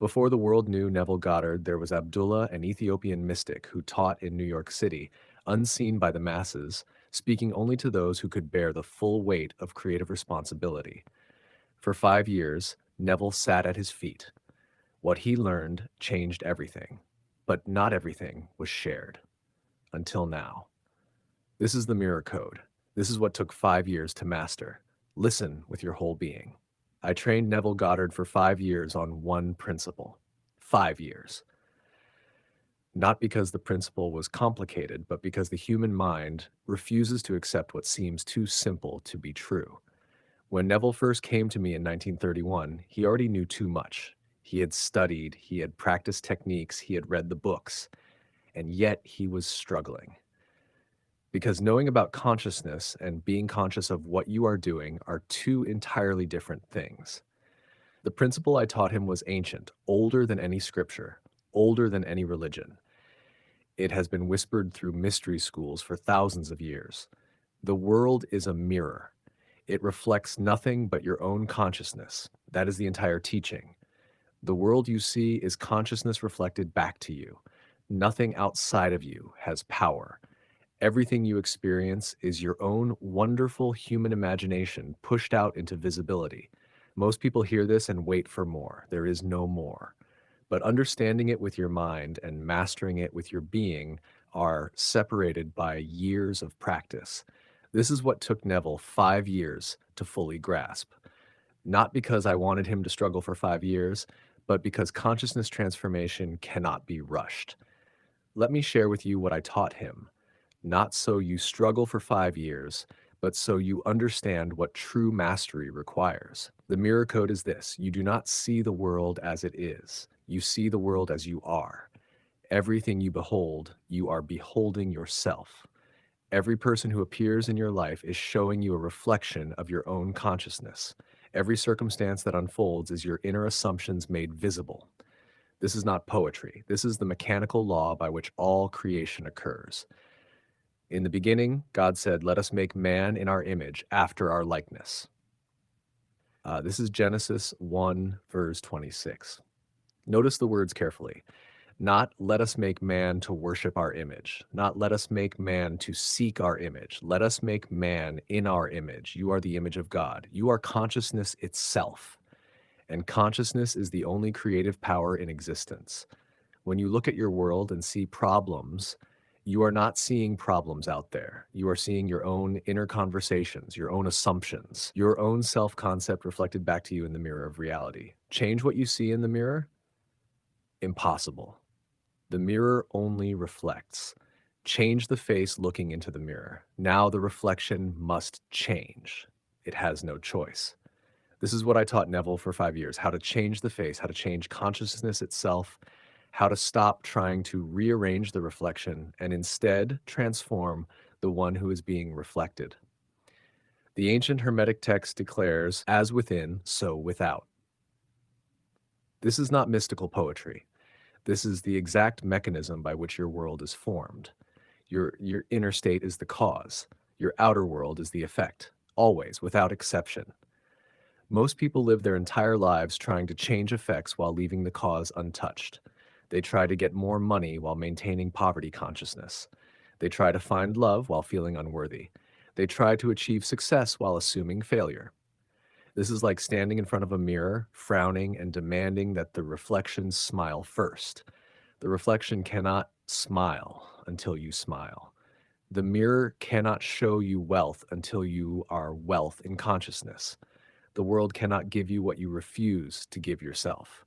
Before the world knew Neville Goddard, there was Abdullah, an Ethiopian mystic who taught in New York City, unseen by the masses, speaking only to those who could bear the full weight of creative responsibility. For 5 years, Neville sat at his feet. What he learned changed everything, but not everything was shared. Until now. This is the mirror code. This is what took 5 years to master. Listen with your whole being. I trained Neville Goddard for 5 years on one principle. 5 years. Not because the principle was complicated, but because the human mind refuses to accept what seems too simple to be true. When Neville first came to me in 1931, he already knew too much. He had studied, he had practiced techniques, he had read the books, and yet he was struggling. Because knowing about consciousness and being conscious of what you are doing are two entirely different things. The principle I taught him was ancient, older than any scripture, older than any religion. It has been whispered through mystery schools for thousands of years. The world is a mirror. It reflects nothing but your own consciousness. That is the entire teaching. The world you see is consciousness reflected back to you. Nothing outside of you has power. Everything you experience is your own wonderful human imagination pushed out into visibility. Most people hear this and wait for more. There is no more. But understanding it with your mind and mastering it with your being are separated by years of practice. This is what took Neville 5 years to fully grasp. Not because I wanted him to struggle for 5 years, but because consciousness transformation cannot be rushed. Let me share with you what I taught him. Not so you struggle for 5 years, but so you understand what true mastery requires. The mirror code is this: you do not see the world as it is. You see the world as you are. Everything you behold, you are beholding yourself. Every person who appears in your life is showing you a reflection of your own consciousness. Every circumstance that unfolds is your inner assumptions made visible. This is not poetry. This is the mechanical law by which all creation occurs. In the beginning, God said, "Let us make man in our image, after our likeness." This is Genesis 1, verse 26. Notice the words carefully. Not "let us make man to worship our image." Not "let us make man to seek our image." Let us make man in our image. You are the image of God. You are consciousness itself. And consciousness is the only creative power in existence. When you look at your world and see problems, you are not seeing problems out there. You are seeing your own inner conversations, your own assumptions, your own self-concept reflected back to you in the mirror of reality. Change what you see in the mirror? Impossible. The mirror only reflects. Change the face looking into the mirror. Now the reflection must change. It has no choice. This is what I taught Neville for 5 years: how to change the face, how to change consciousness itself, how to stop trying to rearrange the reflection and instead transform the one who is being reflected. The ancient Hermetic text declares, "As within, so without." This is not mystical poetry. This is the exact mechanism by which your world is formed. Your inner state is the cause. Your outer world is the effect, always, without exception. Most people live their entire lives trying to change effects while leaving the cause untouched. They try to get more money while maintaining poverty consciousness. They try to find love while feeling unworthy. They try to achieve success while assuming failure. This is like standing in front of a mirror, frowning and demanding that the reflection smile first. The reflection cannot smile until you smile. The mirror cannot show you wealth until you are wealth in consciousness. The world cannot give you what you refuse to give yourself.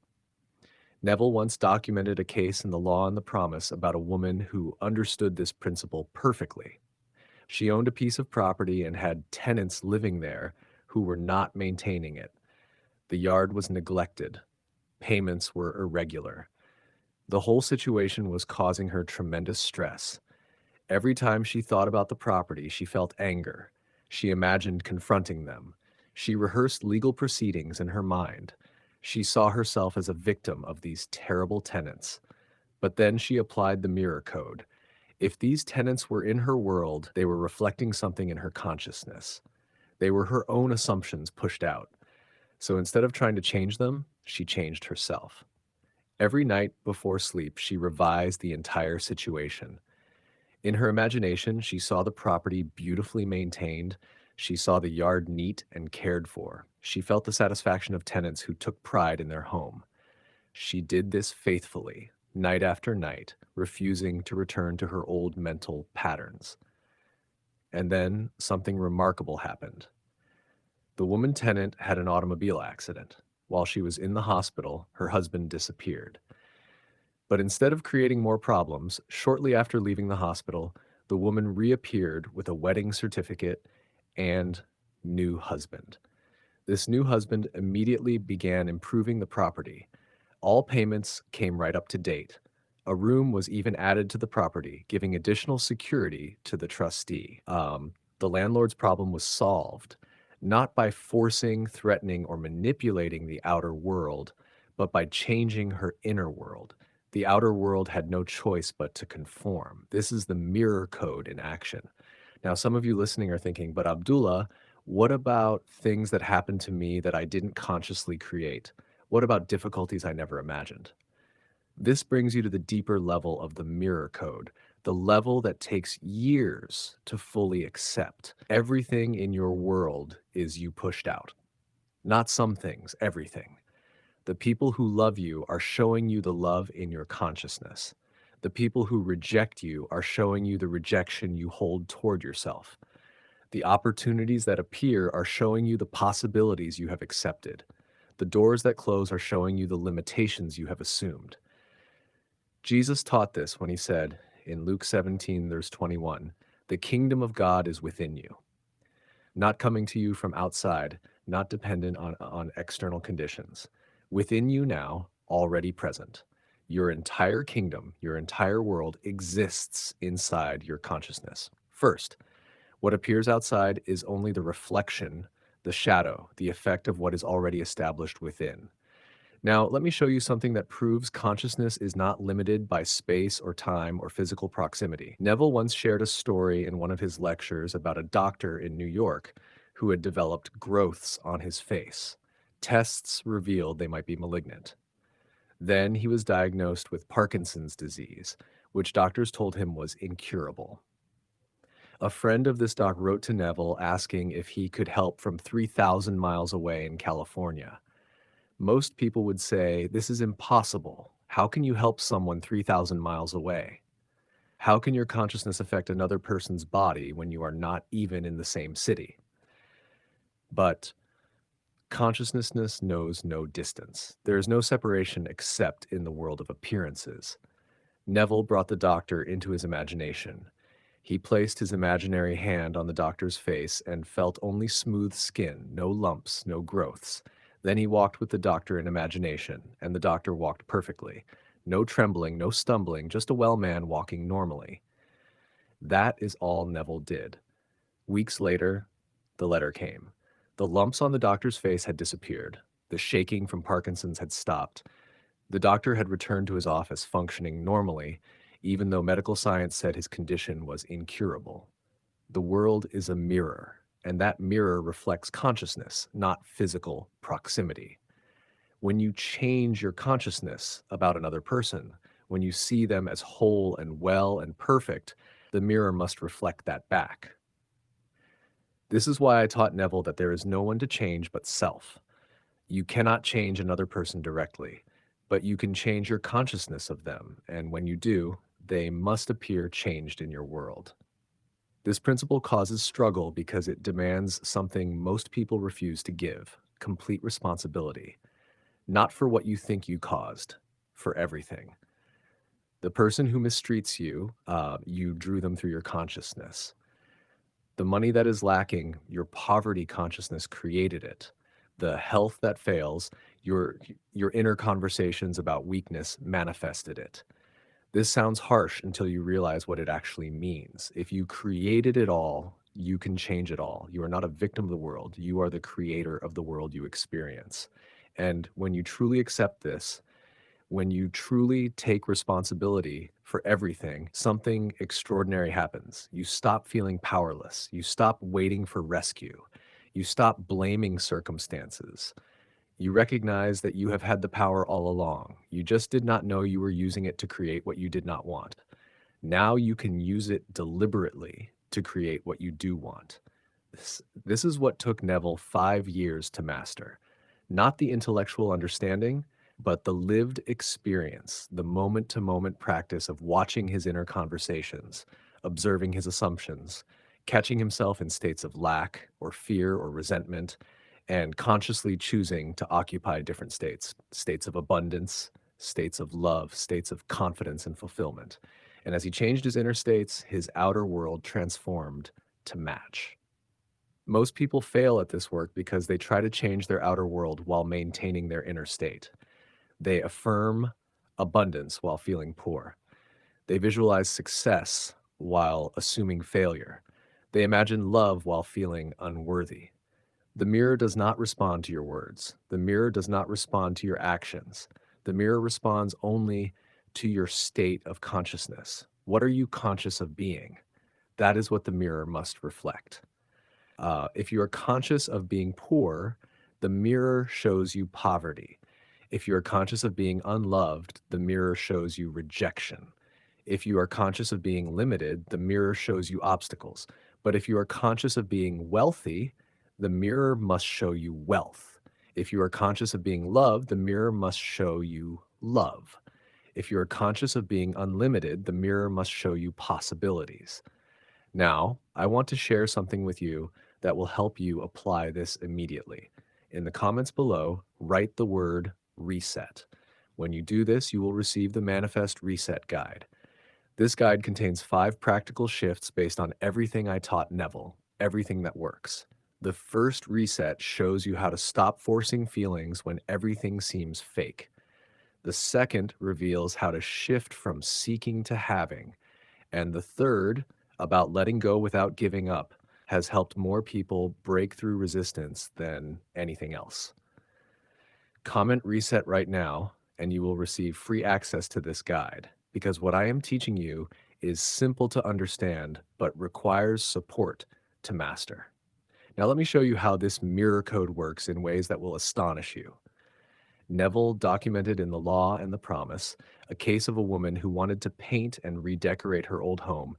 Neville once documented a case in The Law and the Promise about a woman who understood this principle perfectly. She owned a piece of property and had tenants living there who were not maintaining it. The yard was neglected. Payments were irregular. The whole situation was causing her tremendous stress. Every time she thought about the property, she felt anger. She imagined confronting them. She rehearsed legal proceedings in her mind. She saw herself as a victim of these terrible tenants. But then she applied the mirror code. If these tenants were in her world, they were reflecting something in her consciousness. They were her own assumptions pushed out. So instead of trying to change them, she changed herself. Every night before sleep, she revised the entire situation. In her imagination, she saw the property beautifully maintained. She saw the yard neat and cared for. She felt the satisfaction of tenants who took pride in their home. She did this faithfully, night after night, refusing to return to her old mental patterns. And then something remarkable happened. The woman tenant had an automobile accident. While she was in the hospital, her husband disappeared. But instead of creating more problems, shortly after leaving the hospital, the woman reappeared with a wedding certificate and new husband. This new husband immediately began improving the property. All payments came right up to date. A room was even added to the property, giving additional security to the trustee. The landlord's problem was solved, not by forcing, threatening, or manipulating the outer world, but by changing her inner world. The outer world had no choice but to conform. This is the mirror code in action. Now, some of you listening are thinking, but Abdullah, what about things that happened to me that I didn't consciously create? What about difficulties I never imagined? This brings you to the deeper level of the mirror code, the level that takes years to fully accept. Everything in your world is you pushed out. Not some things, everything. The people who love you are showing you the love in your consciousness. The people who reject you are showing you the rejection you hold toward yourself. The opportunities that appear are showing you the possibilities you have accepted. The doors that close are showing you the limitations you have assumed. Jesus taught this when he said in Luke 17, verse 21, "The kingdom of God is within you, not coming to you from outside, not dependent on external conditions. Within you now, already present. Your entire kingdom, your entire world exists inside your consciousness. First, what appears outside is only the reflection, the shadow, the effect of what is already established within. Now, let me show you something that proves consciousness is not limited by space or time or physical proximity. Neville once shared a story in one of his lectures about a doctor in New York who had developed growths on his face. Tests revealed they might be malignant. Then he was diagnosed with Parkinson's disease, which doctors told him was incurable. A friend of this doc wrote to Neville asking if he could help from 3,000 miles away in California. Most people would say, this is impossible. How can you help someone 3,000 miles away? How can your consciousness affect another person's body when you are not even in the same city? But consciousness knows no distance. There is no separation except in the world of appearances. Neville brought the doctor into his imagination. He placed his imaginary hand on the doctor's face and felt only smooth skin, no lumps, no growths. Then he walked with the doctor in imagination, and the doctor walked perfectly. No trembling, no stumbling, just a well man walking normally. That is all Neville did. Weeks later, the letter came. The lumps on the doctor's face had disappeared. The shaking from Parkinson's had stopped. The doctor had returned to his office functioning normally, even though medical science said his condition was incurable. The world is a mirror, and that mirror reflects consciousness, not physical proximity. When you change your consciousness about another person, when you see them as whole and well and perfect, the mirror must reflect that back. This is why I taught Neville that there is no one to change but self. You cannot change another person directly, but you can change your consciousness of them, and when you do, they must appear changed in your world. This principle causes struggle because it demands something most people refuse to give: complete responsibility. Not for what you think you caused, for everything. The person who mistreats you, you drew them through your consciousness. The money that is lacking, your poverty consciousness created it. The health that fails, your inner conversations about weakness manifested it. This sounds harsh until you realize what it actually means. If you created it all, you can change it all. You are not a victim of the world. You are the creator of the world you experience. And when you truly accept this, when you truly take responsibility for everything, something extraordinary happens. You stop feeling powerless. You stop waiting for rescue. You stop blaming circumstances. You recognize that you have had the power all along. You just did not know you were using it to create what you did not want. Now you can use it deliberately to create what you do want. This is what took Neville 5 years to master. Not the intellectual understanding, but the lived experience, the moment to moment practice of watching his inner conversations, observing his assumptions, catching himself in states of lack or fear or resentment, and consciously choosing to occupy different states of abundance, states of love, states of confidence and fulfillment. And as he changed his inner states, his outer world transformed to match. Most people fail at this work because they try to change their outer world while maintaining their inner state. They affirm abundance while feeling poor. They visualize success while assuming failure. They imagine love while feeling unworthy. The mirror does not respond to your words. The mirror does not respond to your actions. The mirror responds only to your state of consciousness. What are you conscious of being? That is what the mirror must reflect. If you are conscious of being poor, the mirror shows you poverty. If you are conscious of being unloved, the mirror shows you rejection. If you are conscious of being limited, the mirror shows you obstacles. But if you are conscious of being wealthy, the mirror must show you wealth. If you are conscious of being loved, the mirror must show you love. If you are conscious of being unlimited, the mirror must show you possibilities. Now, I want to share something with you that will help you apply this immediately. In the comments below, write the word reset. When you do this, you will receive the Manifest Reset Guide. This guide contains 5 practical shifts based on everything I taught Neville, everything that works. The first reset shows you how to stop forcing feelings when everything seems fake. The second reveals how to shift from seeking to having. And the third, about letting go without giving up, has helped more people break through resistance than anything else. Comment reset right now, and you will receive free access to this guide, because what I am teaching you is simple to understand, but requires support to master. Now let me show you how this mirror code works in ways that will astonish you. Neville documented in The Law and the Promise a case of a woman who wanted to paint and redecorate her old home,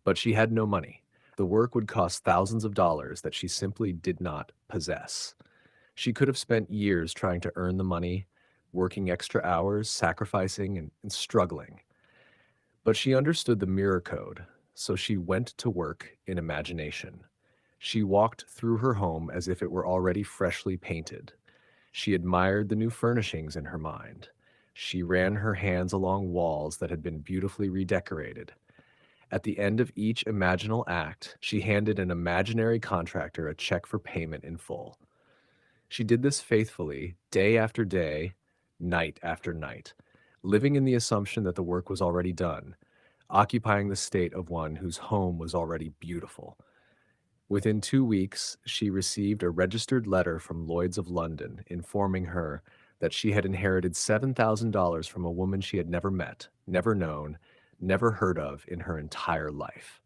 but she had no money. The work would cost thousands of dollars that she simply did not possess. She could have spent years trying to earn the money, working extra hours, sacrificing, and struggling. But she understood the mirror code, so she went to work in imagination. She walked through her home as if it were already freshly painted. She admired the new furnishings in her mind. She ran her hands along walls that had been beautifully redecorated. At the end of each imaginal act, she handed an imaginary contractor a check for payment in full. She did this faithfully, day after day, night after night, living in the assumption that the work was already done, occupying the state of one whose home was already beautiful. Within 2 weeks, she received a registered letter from Lloyd's of London informing her that she had inherited $7,000 from a woman she had never met, never known, never heard of in her entire life.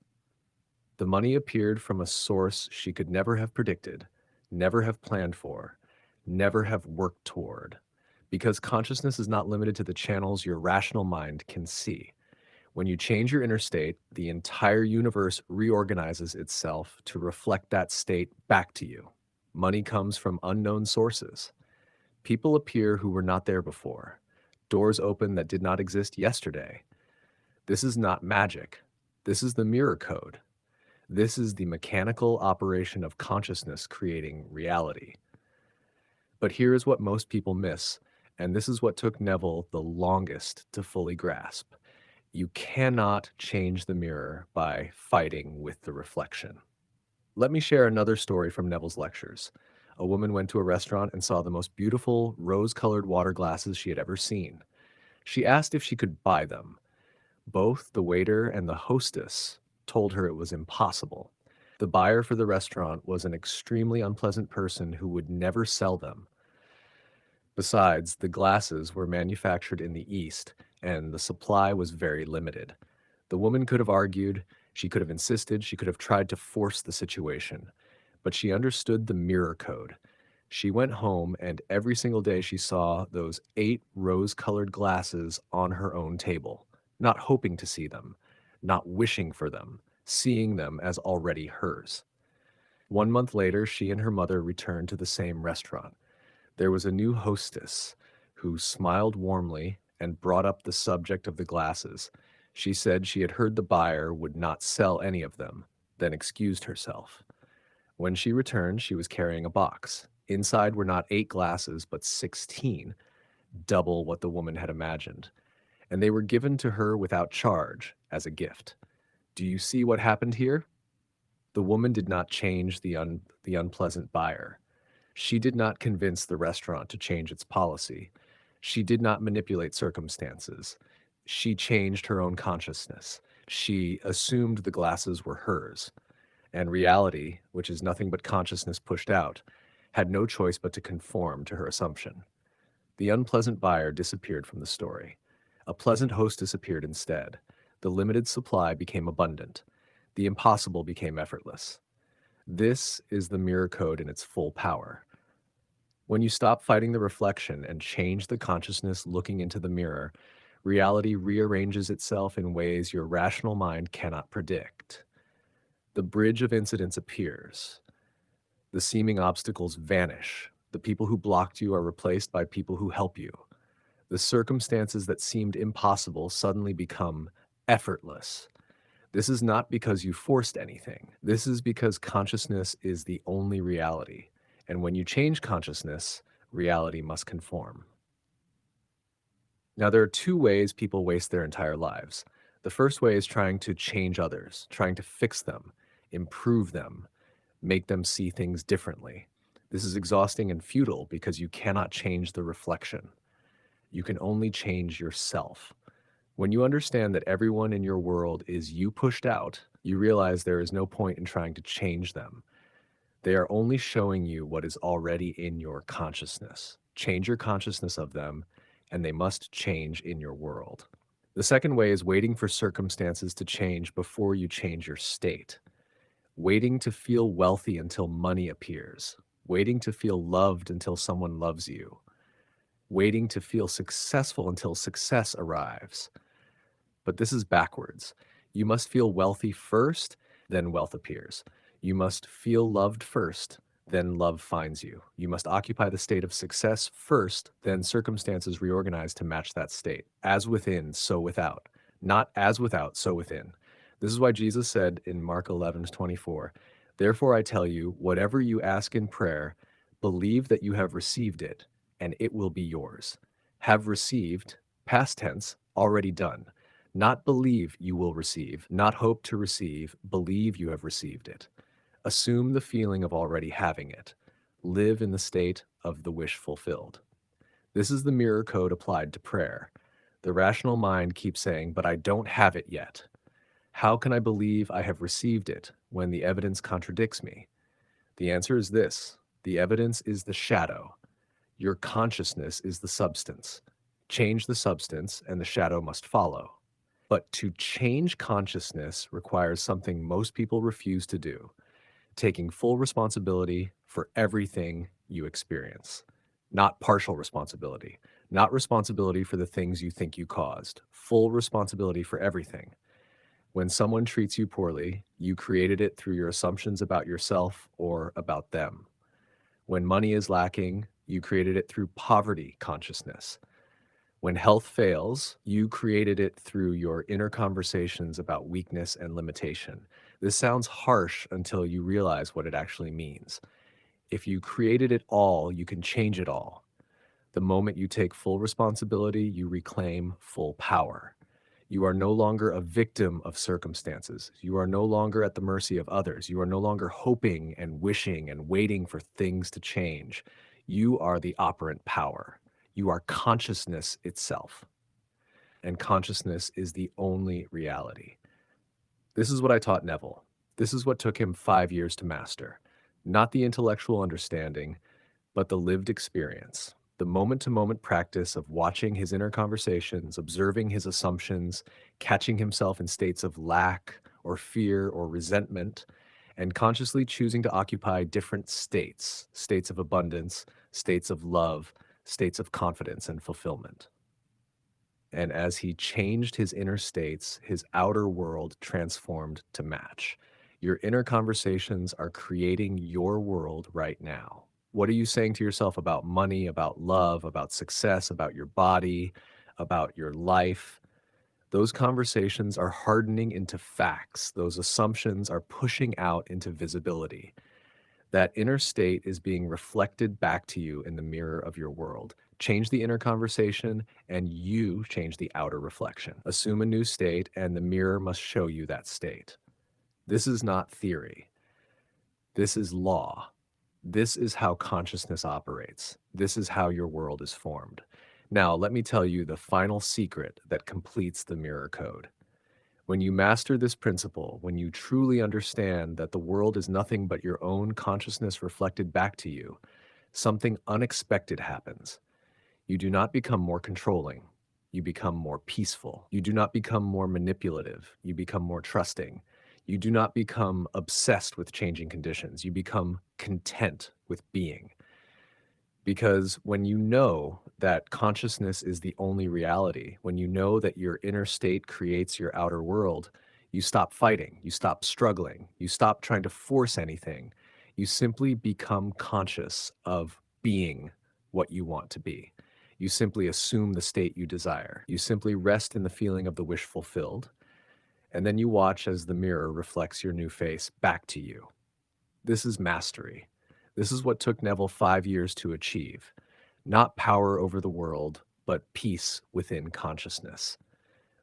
The money appeared from a source she could never have predicted, never have planned for, never have worked toward, because consciousness is not limited to the channels your rational mind can see. When you change your inner state, the entire universe reorganizes itself to reflect that state back to you. Money comes from unknown sources. People appear who were not there before. Doors open that did not exist yesterday. This is not magic. This is the mirror code. This is the mechanical operation of consciousness creating reality. But here is what most people miss, and this is what took Neville the longest to fully grasp. You cannot change the mirror by fighting with the reflection. Let me share another story from Neville's lectures. A woman went to a restaurant and saw the most beautiful rose-colored water glasses she had ever seen. She asked if she could buy them. Both the waiter and the hostess told her it was impossible. The buyer for the restaurant was an extremely unpleasant person who would never sell them. Besides, the glasses were manufactured in the East, and the supply was very limited. The woman could have argued, she could have insisted, she could have tried to force the situation, but she understood the mirror code. She went home, and every single day she saw those 8 rose-colored glasses on her own table, not hoping to see them, not wishing for them, seeing them as already hers. 1 month later, she and her mother returned to the same restaurant. There was a new hostess who smiled warmly and brought up the subject of the glasses. She said she had heard the buyer would not sell any of them, then excused herself. When she returned, she was carrying a box. Inside were not 8 glasses, but 16, double what the woman had imagined. And they were given to her without charge as a gift. Do you see what happened here? The woman did not change the unpleasant buyer. She did not convince the restaurant to change its policy. She did not manipulate circumstances. She changed her own consciousness. She assumed the glasses were hers. And reality, which is nothing but consciousness pushed out, had no choice but to conform to her assumption. The unpleasant buyer disappeared from the story. A pleasant hostess appeared instead. The limited supply became abundant. The impossible became effortless. This is the mirror code in its full power. When you stop fighting the reflection and change the consciousness looking into the mirror, reality rearranges itself in ways your rational mind cannot predict. The bridge of incidents appears. The seeming obstacles vanish. The people who blocked you are replaced by people who help you. The circumstances that seemed impossible suddenly become effortless. This is not because you forced anything. This is because consciousness is the only reality. And when you change consciousness, reality must conform. Now, there are 2 ways people waste their entire lives. The first way is trying to change others, trying to fix them, improve them, make them see things differently. This is exhausting and futile because you cannot change the reflection. You can only change yourself. When you understand that everyone in your world is you pushed out, you realize there is no point in trying to change them. They are only showing you what is already in your consciousness. Change your consciousness of them, and they must change in your world. The second way is waiting for circumstances to change before you change your state. Waiting to feel wealthy until money appears. Waiting to feel loved until someone loves you. Waiting to feel successful until success arrives. But this is backwards. You must feel wealthy first, then wealth appears. You must feel loved first, then love finds you. You must occupy the state of success first, then circumstances reorganize to match that state. As within, so without. Not as without, so within. This is why Jesus said in Mark 11:24, "Therefore I tell you, whatever you ask in prayer, believe that you have received it, and it will be yours." Have received, past tense, already done. Not believe you will receive, not hope to receive, believe you have received it. Assume the feeling of already having it. Live in the state of the wish fulfilled. This is the mirror code applied to prayer. The rational mind keeps saying, "But I don't have it yet. How can I believe I have received it when the evidence contradicts me?" The answer is this: the evidence is the shadow. Your consciousness is the substance. Change the substance, and the shadow must follow. But to change consciousness requires something most people refuse to do: taking full responsibility for everything you experience. Not partial responsibility, not responsibility for the things you think you caused, full responsibility for everything. When someone treats you poorly, you created it through your assumptions about yourself or about them. When money is lacking, you created it through poverty consciousness. When health fails, you created it through your inner conversations about weakness and limitation. This sounds harsh until you realize what it actually means. If you created it all, you can change it all. The moment you take full responsibility, you reclaim full power. You are no longer a victim of circumstances. You are no longer at the mercy of others. You are no longer hoping and wishing and waiting for things to change. You are the operant power. You are consciousness itself. And consciousness is the only reality. This is what I taught Neville. This is what took him 5 years to master. Not the intellectual understanding, but the lived experience. The moment-to-moment practice of watching his inner conversations, observing his assumptions, catching himself in states of lack or fear or resentment, and consciously choosing to occupy different states of abundance, states of love, states of confidence and fulfillment. And as he changed his inner states, his outer world transformed to match. Your inner conversations are creating your world right now. What are you saying to yourself about money, about love, about success, about your body, about your life? Those conversations are hardening into facts. Those assumptions are pushing out into visibility. That inner state is being reflected back to you in the mirror of your world. Change the inner conversation, and you change the outer reflection. Assume a new state, and the mirror must show you that state. This is not theory. This is law. This is how consciousness operates. This is how your world is formed. Now, let me tell you the final secret that completes the mirror code. When you master this principle, when you truly understand that the world is nothing but your own consciousness reflected back to you, something unexpected happens. You do not become more controlling. You become more peaceful. You do not become more manipulative. You become more trusting. You do not become obsessed with changing conditions. You become content with being. Because when you know that consciousness is the only reality, when you know that your inner state creates your outer world, you stop fighting, you stop struggling, you stop trying to force anything. You simply become conscious of being what you want to be. You simply assume the state you desire. You simply rest in the feeling of the wish fulfilled, and then you watch as the mirror reflects your new face back to you. This is mastery. This is what took Neville 5 years to achieve. Not power over the world, but peace within consciousness.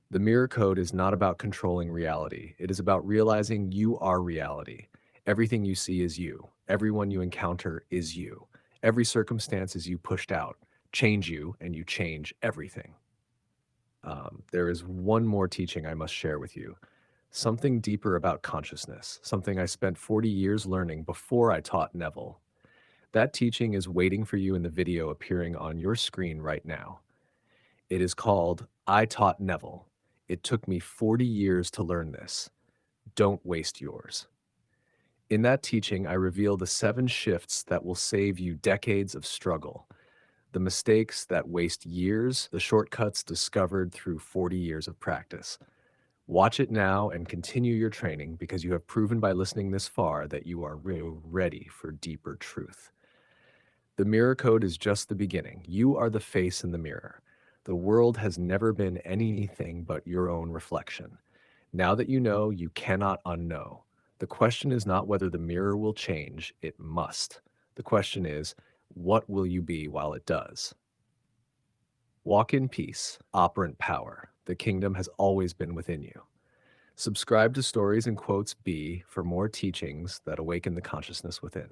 The mirror code is not about controlling reality. It is about realizing you are reality. Everything you see is you. Everyone you encounter is you. Every circumstance is you pushed out. Change you, and you change everything. There is one more teaching I must share with you. Something deeper about consciousness, something I spent 40 years learning before I taught Neville. That teaching is waiting for you in the video appearing on your screen right now. It is called I Taught Neville. It took me 40 years to learn this. Don't waste yours. In that teaching, I reveal the 7 shifts that will save you decades of struggle, the mistakes that waste years, the shortcuts discovered through 40 years of practice. Watch it now and continue your training because you have proven by listening this far that you are ready for deeper truth. The mirror code is just the beginning. You are the face in the mirror. The world has never been anything but your own reflection. Now that you know, you cannot unknow. The question is not whether the mirror will change, it must. The question is, what will you be while it does? Walk in peace, operant power. The kingdom has always been within you. Subscribe to Stories and Quotes B for more teachings that awaken the consciousness within.